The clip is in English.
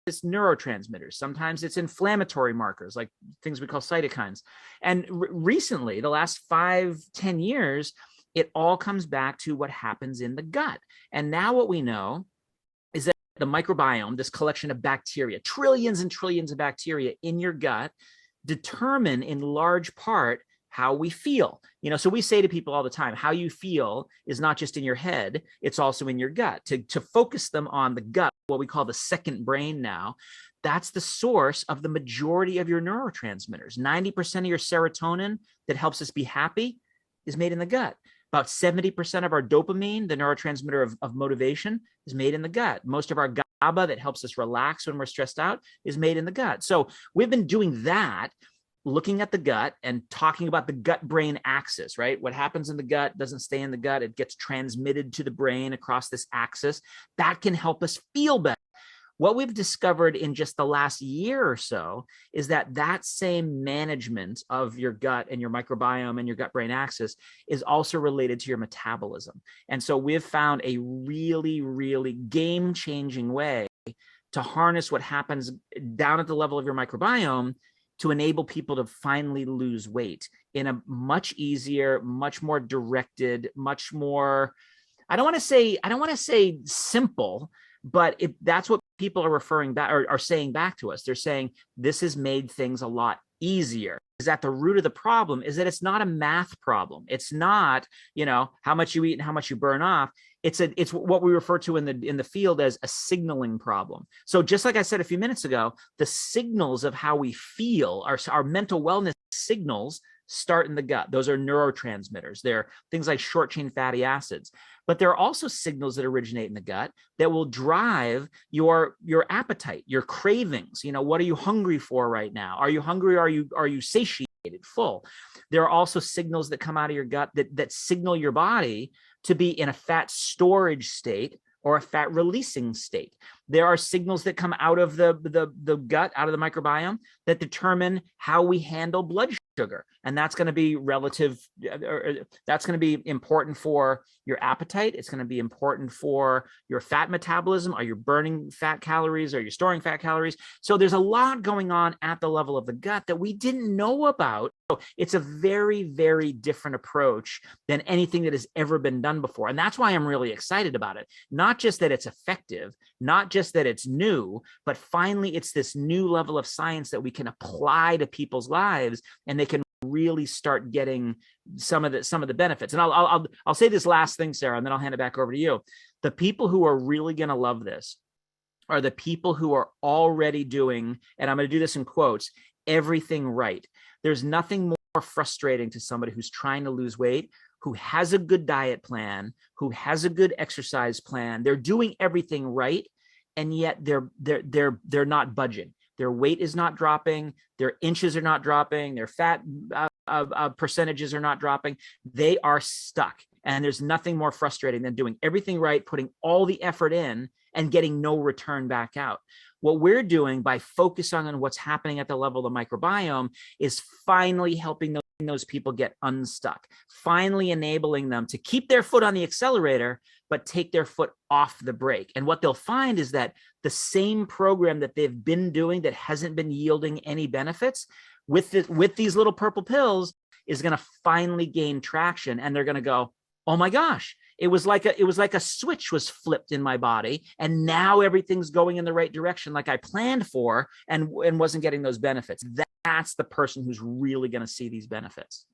it's neurotransmitters. Sometimes it's inflammatory markers, like things we call cytokines. And recently, the last 5-10 years, it all comes back to what happens in the gut. And now what we know is that the microbiome, this collection of bacteria, trillions and trillions of bacteria in your gut, determine in large part how we feel. So we say to people all the time, how you feel is not just in your head, it's also in your gut. To focus them on the gut, what we call the second brain now, that's the source of the majority of your neurotransmitters. 90% of your serotonin that helps us be happy is made in the gut. About 70% of our dopamine, the neurotransmitter of motivation, is made in the gut. Most of our GABA that helps us relax when we're stressed out is made in the gut. So we've been doing that, looking at the gut and talking about the gut-brain axis, right? What happens in the gut doesn't stay in the gut. It gets transmitted to the brain across this axis. That can help us feel better. What we've discovered in just the last year or so is that same management of your gut and your microbiome and your gut-brain axis is also related to your metabolism. And so we've found a really, really game-changing way to harness what happens down at the level of your microbiome to enable people to finally lose weight in a much easier, much more directed, much more, I don't want to say simple, but that's what people are referring back or are saying back to us. They're saying this has made things a lot easier. Is at the root of the problem is that it's not a math problem. It's not, how much you eat and how much you burn off. It's what we refer to in the field as a signaling problem. So just like I said a few minutes ago, the signals of how we feel, our mental wellness signals start in the gut. Those are neurotransmitters. They're things like short chain fatty acids. But there are also signals that originate in the gut that will drive your appetite, your cravings. What are you hungry for right now? Are you hungry? Are you satiated, full? There are also signals that come out of your gut that signal your body to be in a fat storage state or a fat releasing state. There are signals that come out of the gut, out of the microbiome, that determine how we handle blood sugar. And that's going to be that's going to be important for your appetite. It's going to be important for your fat metabolism. Are you burning fat calories? Are you storing fat calories? So there's a lot going on at the level of the gut that we didn't know about. So it's a very, very different approach than anything that has ever been done before. And that's why I'm really excited about it. Not just that it's effective, not just that it's new, but finally it's this new level of science that we can apply to people's lives, and they can really start getting some of the benefits. And I'll say this last thing, Sarah, and then I'll hand it back over to you. The people who are really going to love this are the people who are already doing, and I'm going to do this in quotes, everything right. There's nothing more frustrating to somebody who's trying to lose weight, who has a good diet plan, who has a good exercise plan. They're doing everything right, and yet they're not budging. Their weight is not dropping. Their inches are not dropping. Their fat percentages are not dropping. They are stuck. And there's nothing more frustrating than doing everything right, putting all the effort in, and getting no return back out. What we're doing by focusing on what's happening at the level of the microbiome is finally helping those people get unstuck, finally enabling them to keep their foot on the accelerator, but take their foot off the brake. And what they'll find is that the same program that they've been doing that hasn't been yielding any benefits with these little purple pills is going to finally gain traction. And they're going to go, oh my gosh, it was like a switch was flipped in my body, and now everything's going in the right direction like I planned for, and wasn't getting those benefits. That's the person who's really going to see these benefits.